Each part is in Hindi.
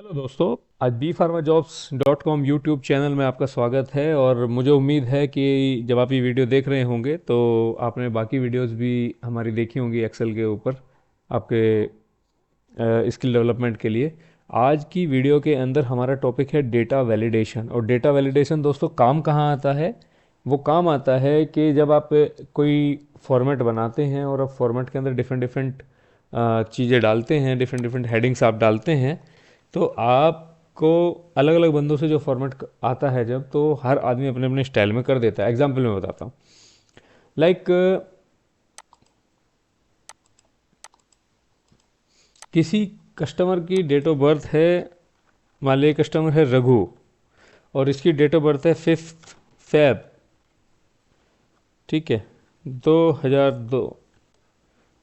हेलो दोस्तों। आज bpharmajobs.com यूट्यूब चैनल में आपका स्वागत है और मुझे उम्मीद है कि जब आप ये वीडियो देख रहे होंगे तो आपने बाकी वीडियोस भी हमारी देखी होंगी एक्सेल के ऊपर आपके स्किल डेवलपमेंट के लिए। आज की वीडियो के अंदर हमारा टॉपिक है डेटा वैलिडेशन। और डेटा वैलिडेशन दोस्तों काम कहाँ आता है? वो काम आता है कि जब आप कोई फॉर्मेट बनाते हैं और आप फॉर्मेट के अंदर डिफरेंट डिफरेंट चीज़ें डालते हैं, डिफरेंट डिफरेंट हेडिंग्स आप डालते हैं, तो आपको अलग अलग बंदों से जो फॉर्मेट आता है जब, तो हर आदमी अपने अपने स्टाइल में कर देता है। एग्जाम्पल मैं बताता हूँ। लाइक किसी कस्टमर की डेट ऑफ बर्थ है, मान लीजिए कस्टमर है रघु, और इसकी डेट ऑफ बर्थ है 5 फेब, ठीक है, 2002।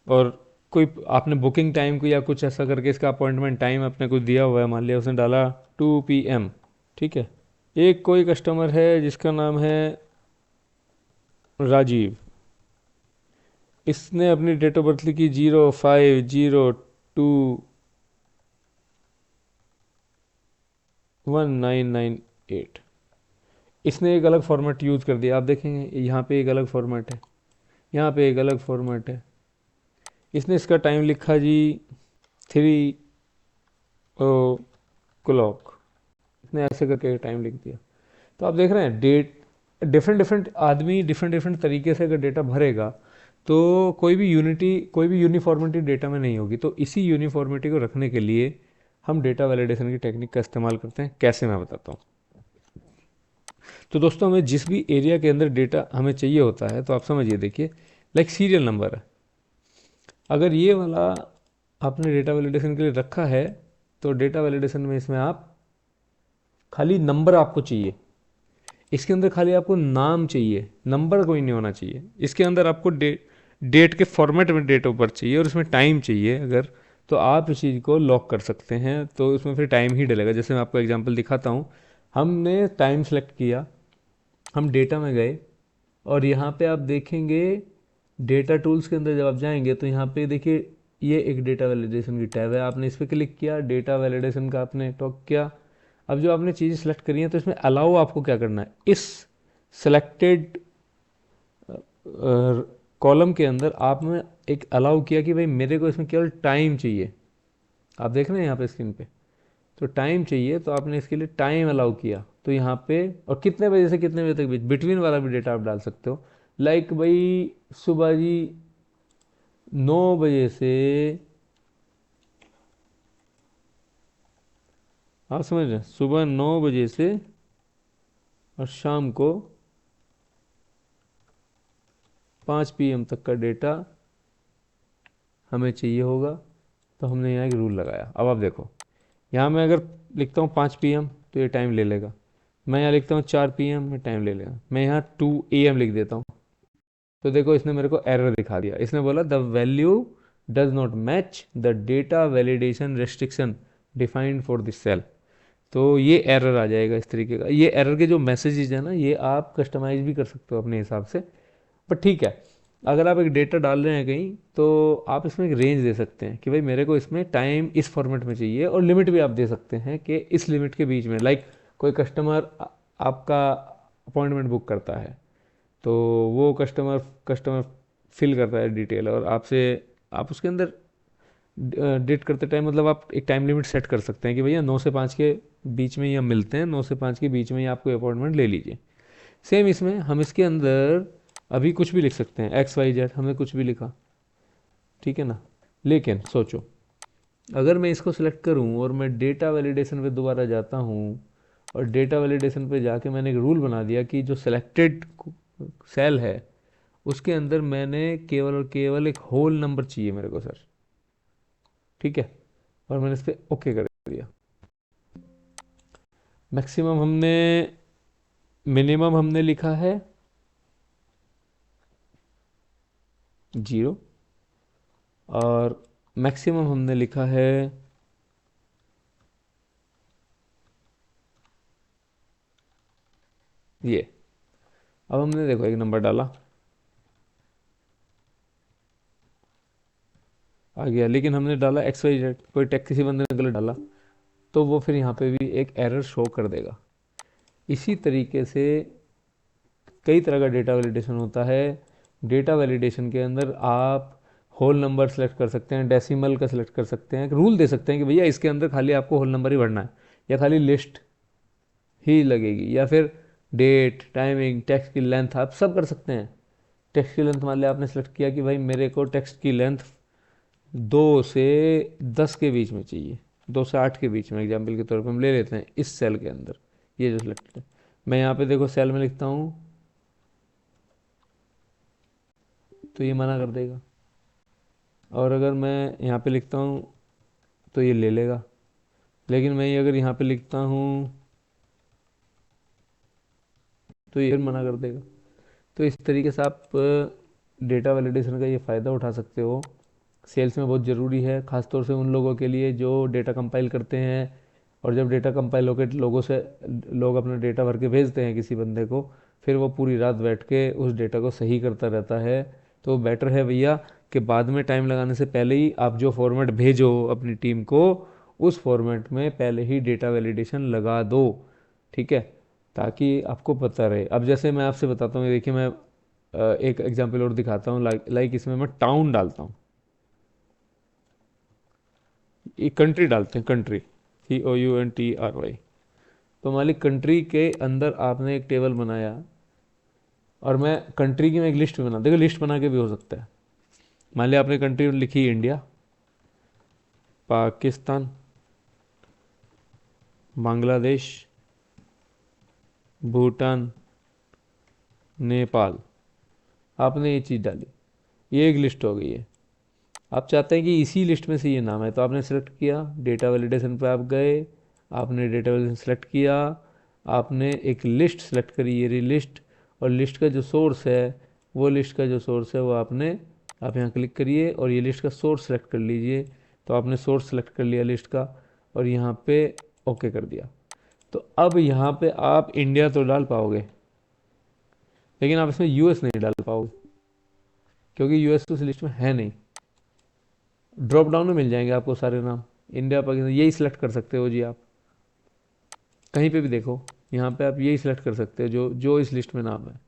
और कोई आपने बुकिंग टाइम को या कुछ ऐसा करके इसका अपॉइंटमेंट टाइम अपने कुछ दिया हुआ है, मान लिया उसने डाला 2 PM, ठीक है। एक कोई कस्टमर है जिसका नाम है राजीव, इसने अपनी डेट ऑफ बर्थ लिखी 05/02/1998। इसने एक अलग फॉर्मेट यूज़ कर दिया। आप देखेंगे यहाँ पे एक अलग फॉर्मेट है, यहाँ पे एक अलग फॉर्मेट है। इसने इसका टाइम लिखा जी 3 o'clock, इसने ऐसे करके टाइम लिख दिया। तो आप देख रहे हैं डेट, डिफरेंट डिफरेंट आदमी डिफरेंट डिफरेंट तरीके से अगर डेटा भरेगा तो कोई भी यूनिफॉर्मिटी डेटा में नहीं होगी। तो इसी यूनिफॉर्मिटी को रखने के लिए हम डेटा वैलिडेशन की टेक्निक का इस्तेमाल करते हैं। कैसे, मैं बताता हूँ। तो दोस्तों, हमें जिस भी एरिया के अंदर डेटा हमें चाहिए होता है, तो आप समझिए, देखिए, लाइक सीरियल नंबर है। अगर ये वाला आपने डेटा वैलिडेशन के लिए रखा है, तो डेटा वैलिडेशन में इसमें आप खाली नंबर आपको चाहिए, इसके अंदर खाली आपको नाम चाहिए, नंबर कोई नहीं होना चाहिए। इसके अंदर आपको डेट के फॉर्मेट में डेट ऑफ बर्थ चाहिए और उसमें टाइम चाहिए अगर, तो आप इस चीज़ को लॉक कर सकते हैं। तो उसमें फिर टाइम ही डलेगा। जैसे मैं आपको एग्जांपल दिखाता हूँ। हमने टाइम सेलेक्ट किया, हम डेटा में गए, और यहाँ पे आप देखेंगे डेटा टूल्स के अंदर जब आप जाएंगे तो यहाँ पे देखिए ये एक डेटा वैलिडेशन की टैब है। आपने इस पर क्लिक किया, डेटा वैलिडेशन का आपने टॉक किया। अब जो आपने चीज़ें सेलेक्ट करी हैं, तो इसमें अलाउ आपको क्या करना है, इस सेलेक्टेड कॉलम के अंदर आपने एक अलाउ किया कि भाई मेरे को इसमें केवल टाइम चाहिए। आप देख रहे हैं यहाँ पे स्क्रीन पे, तो टाइम चाहिए, तो आपने इसके लिए टाइम अलाउ किया। तो यहाँ पे, और कितने बजे से कितने बजे तक बीच, बिटवीन वाला भी डेटा आप डाल सकते हो। लाइक भाई सुबह जी 9 बजे से, आप समझ रहे हैं, सुबह 9 बजे से और शाम को 5 PM तक का डेटा हमें चाहिए होगा। तो हमने यहाँ एक रूल लगाया। अब आप देखो, यहाँ मैं अगर लिखता हूँ 5 PM, तो ये टाइम ले लेगा। मैं यहाँ लिखता हूँ 4 PM, में टाइम ले लेगा। मैं यहाँ 2 AM लिख देता हूँ, तो देखो इसने मेरे को एरर दिखा दिया। इसने बोला the value does not match the data validation restriction defined for this cell. तो ये एरर आ जाएगा इस तरीके का। ये एरर के जो मैसेजेस है ना, ये आप कस्टमाइज भी कर सकते हो अपने हिसाब से। पर ठीक है, अगर आप एक डेटा डाल रहे हैं कहीं, तो आप इसमें एक रेंज दे सकते हैं कि भाई मेरे को इसमें टाइम इस फॉर्मेट में चाहिए, और लिमिट भी आप दे सकते हैं कि इस लिमिट के बीच में। लाइक कोई कस्टमर आपका अपॉइंटमेंट बुक करता है, तो वो कस्टमर कस्टमर फिल करता है डिटेल, और आपसे, आप उसके अंदर डेट करते टाइम, मतलब आप एक टाइम लिमिट सेट कर सकते हैं कि भैया 9 से 5 के बीच में ही हम मिलते हैं, 9 से 5 के बीच में ही आपको अपॉइंटमेंट ले लीजिए। सेम इसमें हम इसके अंदर अभी कुछ भी लिख सकते हैं, XYZ, हमने कुछ भी लिखा, ठीक है ना। लेकिन सोचो, अगर मैं इसको सिलेक्ट करूं और मैं डेटा वैलिडेशन पे दोबारा जाता हूं, और डेटा वैलिडेशन पे जाके मैंने एक रूल बना दिया कि जो सिलेक्टेड सेल है उसके अंदर मैंने केवल और केवल एक होल नंबर चाहिए मेरे को सर, ठीक है, और मैंने इस पर ओके कर दिया। मैक्सिमम हमने, मिनिमम हमने लिखा है 0, और मैक्सिमम हमने लिखा है ये। अब हमने देखो एक नंबर डाला, आ गया, लेकिन हमने डाला XYZ, कोई टैग किसी बंदे ने गलत डाला, तो वो फिर यहाँ पे भी एक एरर शो कर देगा। इसी तरीके से कई तरह का डेटा वैलिडेशन होता है। डेटा वैलिडेशन के अंदर आप होल नंबर सेलेक्ट कर सकते हैं, डेसिमल का सिलेक्ट कर सकते हैं, रूल दे सकते हैं कि भैया इसके अंदर खाली आपको होल नंबर ही भरना है या खाली लिस्ट ही लगेगी, या फिर डेट, टाइमिंग, टेक्स्ट की लेंथ आप सब कर सकते हैं। टेक्स्ट की लेंथ मान लिया आपने सेलेक्ट किया कि भाई मेरे को टेक्स्ट की लेंथ 2 से 10 के बीच में चाहिए, 2 से 8 के बीच में, एग्जाम्पल के तौर पर हम ले लेते हैं इस सेल के अंदर ये जो सिलेक्ट है। मैं यहाँ पे देखो सेल में लिखता हूँ तो ये मना कर देगा, और अगर मैं यहाँ पे लिखता हूँ तो ये ले लेगा। लेकिन मैं ये अगर यहाँ पे लिखता हूँ तो ये मना कर देगा। तो इस तरीके से आप डेटा वैलिडेशन का ये फ़ायदा उठा सकते हो। सेल्स में बहुत ज़रूरी है, ख़ासतौर से उन लोगों के लिए जो डेटा कंपाइल करते हैं, और जब डेटा कंपाइल होकर लोगों से लोग अपना डेटा भर के भेजते हैं किसी बंदे को, फिर वो पूरी रात बैठ के उस डेटा को सही करता रहता है। तो बेटर है भैया कि बाद में टाइम लगाने से पहले ही आप जो फॉर्मेट भेजो अपनी टीम को, उस फॉर्मेट में पहले ही डेटा वैलिडेशन लगा दो, ठीक है, ताकि आपको पता रहे। अब जैसे मैं आपसे बताता हूँ, देखिए मैं एक एग्जांपल और दिखाता हूँ। लाइक इसमें मैं टाउन डालता हूँ, ये कंट्री डालते हैं, कंट्री COUNTRY। तो मान ली कंट्री के अंदर आपने एक टेबल बनाया, और मैं कंट्री की मैं एक लिस्ट भी बना, देखो लिस्ट बना के भी हो सकता है। मान लिया आपने कंट्री लिखी इंडिया, पाकिस्तान, बांग्लादेश, भूटान, नेपाल, आपने ये चीज़ डाली, ये एक लिस्ट हो गई है। आप चाहते हैं कि इसी लिस्ट में से ये नाम है, तो आपने सेलेक्ट किया, डेटा वैलिडेशन पे आप गए, आपने डेटा वैलिडेशन सेलेक्ट किया, आपने एक लिस्ट सेलेक्ट करी, ये रही लिस्ट, और लिस्ट का जो सोर्स है, वो लिस्ट का जो सोर्स है वो आप यहाँ क्लिक करिए और ये लिस्ट का सोर्स सेलेक्ट कर लीजिए। तो आपने सोर्स सेलेक्ट कर लिया लिस्ट का, और यहाँ पे ओके कर दिया। तो अब यहाँ पे आप इंडिया तो डाल पाओगे, लेकिन आप इसमें यूएस नहीं डाल पाओगे, क्योंकि यूएस तो उस लिस्ट में है नहीं। ड्रॉप डाउन में मिल जाएंगे आपको सारे नाम, इंडिया पाकिस्तान यही सिलेक्ट कर सकते हो जी। आप कहीं पे भी देखो, यहाँ पे आप यही सिलेक्ट कर सकते हो जो जो इस लिस्ट में नाम है।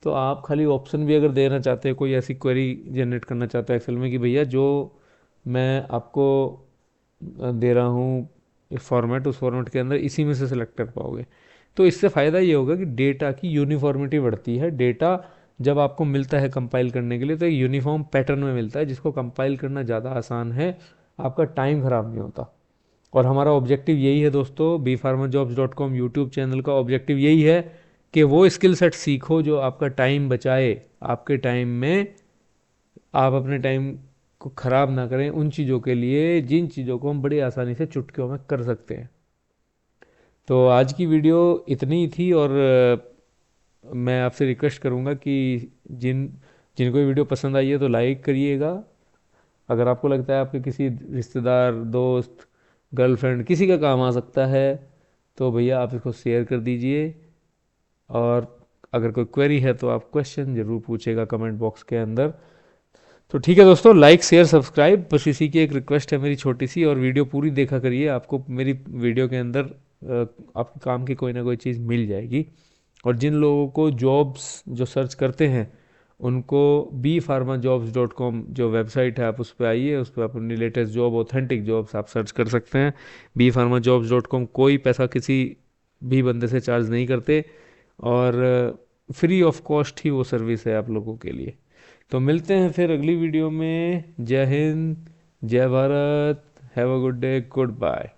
तो आप खाली ऑप्शन भी अगर देना चाहते हो, कोई ऐसी क्वेरी जनरेट करना चाहता है एक्सेल में कि भैया जो मैं आपको दे रहा हूँ फॉर्मेट, उस फॉर्मेट के अंदर इसी में से सिलेक्ट कर पाओगे। तो इससे फ़ायदा ये होगा कि डेटा की यूनिफॉर्मिटी बढ़ती है। डेटा जब आपको मिलता है कंपाइल करने के लिए तो एक यूनिफॉर्म पैटर्न में मिलता है, जिसको कंपाइल करना ज़्यादा आसान है, आपका टाइम ख़राब नहीं होता। और हमारा ऑब्जेक्टिव यही है दोस्तों, bfarmerjobs.com यूट्यूब चैनल का ऑब्जेक्टिव यही है कि वो स्किल सेट सीखो जो आपका टाइम बचाए, आपके टाइम में आप अपने टाइम को ख़राब ना करें उन चीज़ों के लिए जिन चीज़ों को हम बड़ी आसानी से चुटकियों में कर सकते हैं। तो आज की वीडियो इतनी ही थी, और मैं आपसे रिक्वेस्ट करूँगा कि जिनको ये वीडियो पसंद आई है तो लाइक करिएगा। अगर आपको लगता है आपके किसी रिश्तेदार, दोस्त, गर्लफ्रेंड, किसी का काम आ सकता है, तो भैया आप इसको शेयर कर दीजिए। और अगर कोई क्वेरी है तो आप क्वेश्चन ज़रूर पूछेगा कमेंट बॉक्स के अंदर। तो ठीक है दोस्तों, लाइक शेयर सब्सक्राइब, बस इसी की एक रिक्वेस्ट है मेरी छोटी सी, और वीडियो पूरी देखा करिए, आपको मेरी वीडियो के अंदर आपके काम की कोई ना कोई चीज़ मिल जाएगी। और जिन लोगों को जॉब्स जो सर्च करते हैं उनको bfarmerjobs.com जो वेबसाइट है, आप उस पर आइए, उस पर अपनी लेटेस्ट जॉब, ऑथेंटिक जॉब्स आप सर्च कर सकते हैं। bfarmerjobs.com कोई पैसा किसी भी बंदे से चार्ज नहीं करते, और फ्री ऑफ कॉस्ट ही वो सर्विस है आप लोगों के लिए। तो मिलते हैं फिर अगली वीडियो में। जय हिंद, जय Bharat, have a good day, good bye.